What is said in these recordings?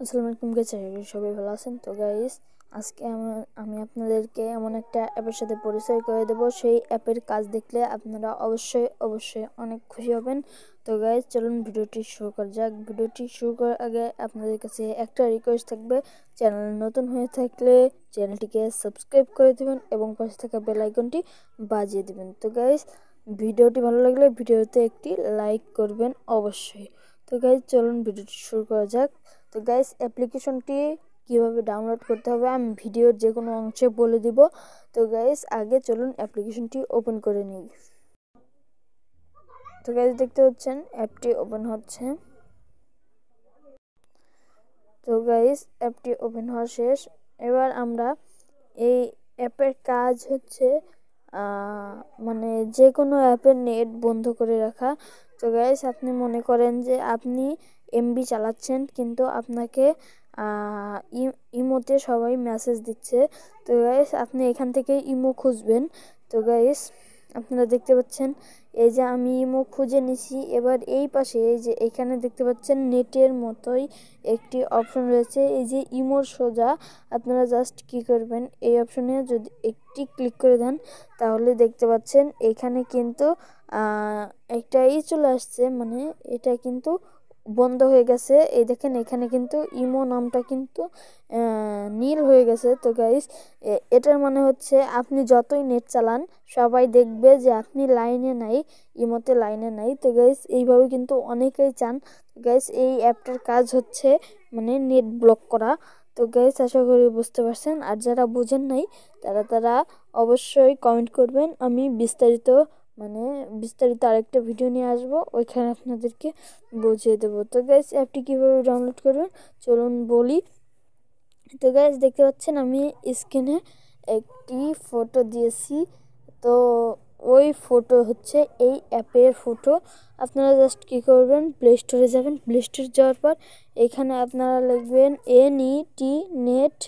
আসসালামু আলাইকুম গাইস, সবাই ভালো আছেন? তো গাইস, আজকে আমি আপনাদেরকে এমন একটা অ্যাপের সাথে পরিচয় করে দেব। সেই অ্যাপের কাজ দেখলে আপনারা অবশ্যই অনেক খুশি হবেন। তো গাইস, চলুন ভিডিওটি শুরু করা যাক। ভিডিওটি শুরু করার আগে আপনাদের কাছে একটা রিকোয়েস্ট থাকবে, চ্যানেল নতুন হয়ে থাকলে চ্যানেলটিকে সাবস্ক্রাইব করে দেবেন এবং পাশে থাকা বেল আইকনটি বাজিয়ে দেবেন। তো গাইস, ভিডিওটি ভালো লাগলে ভিডিওতে একটি লাইক করবেন অবশ্যই। তো গাইস, চলুন ভিডিওটি শুরু করা যাক। তো গাইস, অ্যাপ্লিকেশনটি কিভাবে ডাউনলোড করতে হবে আমি ভিডিওর যে কোনো অংশে বলে দিব। তো গাইস, আগে চলুন অ্যাপ্লিকেশনটি ওপেন করে নিই। তো গাইস, দেখতে পাচ্ছেন অ্যাপটি ওপেন হচ্ছে। তো গাইস, অ্যাপটি ওপেন হওয়া শেষ। এবার আমরা এই অ্যাপের কাজ হচ্ছে মানে যে কোনো অ্যাপের নেট বন্ধ করে রাখা। তো গাইস, আপনি মনে করেন যে আপনি এমবি চালাচ্ছেন, কিন্তু আপনাকে ইমোতে সবাই মেসেজ দিচ্ছে। তো গাইস, আপনি এখান থেকে ইমো খুঁজবেন। তো গাইস, আপনারা দেখতে পাচ্ছেন এই যে আমি ইমো খুঁজে নিছি। এবার এই পাশে এই যে এখানে দেখতে পাচ্ছেন নেটের মতোই একটি অপশন রয়েছে, এই যে ইমোর সোজা। আপনারা জাস্ট কি করবেন, এই অপশনে যদি একটি ক্লিক করে দেন তাহলে দেখতে পাচ্ছেন এখানে কিন্তু একটাই চলে আসছে, মানে এটা কিন্তু বন্ধ হয়ে গেছে। এই দেখেন এখানে কিন্তু ইমো নামটা কিন্তু নীল হয়ে গেছে। তো গাইস, এটার মানে হচ্ছে আপনি যতই নেট চালান সবাই দেখবে যে আপনি লাইনে নাই, ইমোতে লাইনে নাই। তো গাইস, এইভাবে কিন্তু অনেকেই চান। গাইস, এই অ্যাপটার কাজ হচ্ছে মানে নেট ব্লক করা। তো গাইস, আশা করি বুঝতে পারছেন। আর যারা বুঝেন নাই তারা অবশ্যই কমেন্ট করবেন, আমি বিস্তারিত আরেকটা ভিডিও নিয়ে আসবো, ওইখানে আপনাদেরকে বুঝিয়ে দেবো। তো গাইস, অ্যাপটি কীভাবে ডাউনলোড করবেন চলুন বলি। তো গাইস, দেখতে পাচ্ছেন আমি স্ক্রিনে একটি ফটো দিয়েছি। তো ওই ফটো হচ্ছে এই অ্যাপের ফটো। আপনারা জাস্ট কী করবেন, প্লে স্টোরে যাবেন। প্লে স্টোরে যাওয়ার পর এখানে আপনারা লিখবেন NET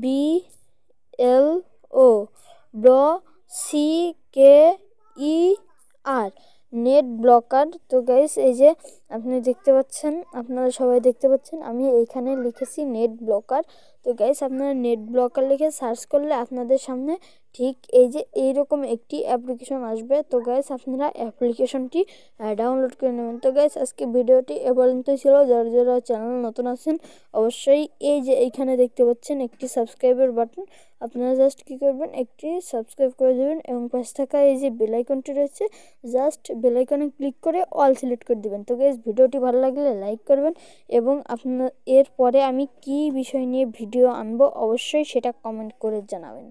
BLO CKER net blocker. তো গাইস, এই যে আপনি দেখতে পাচ্ছেন, আপনারা সবাই দেখতে পাচ্ছেন আমি এইখানে লিখেছি নেট ব্লকার। তো গাইস, আপনারা নেট ব্লকার লিখে সার্চ করলে আপনাদের সামনে ঠিক এই যে এইরকম একটি অ্যাপ্লিকেশন আসবে। তো গাইস, আপনারা অ্যাপ্লিকেশনটি ডাউনলোড করে নেবেন। তো গাইস, আজকে ভিডিওটি এ পর্যন্তই ছিল। যারা চ্যানেল নতুন আছেন অবশ্যই এই যে এইখানে দেখতে পাচ্ছেন একটি সাবস্ক্রাইবের বাটন, আপনারা জাস্ট কী করবেন, একটি সাবস্ক্রাইব করে দেবেন এবং পাশে থাকা এই যে বেল আইকনটি রয়েছে জাস্ট বেল আইকনে ক্লিক করে অল সিলেক্ট করে দিবেন। তো গাইস, ভিডিওটি ভালো লাগলে লাইক করবেন এবং আপনার এরপরে আমি কি বিষয় নিয়ে ভিডিও আনবো অবশ্যই সেটা কমেন্ট করে জানাবেন।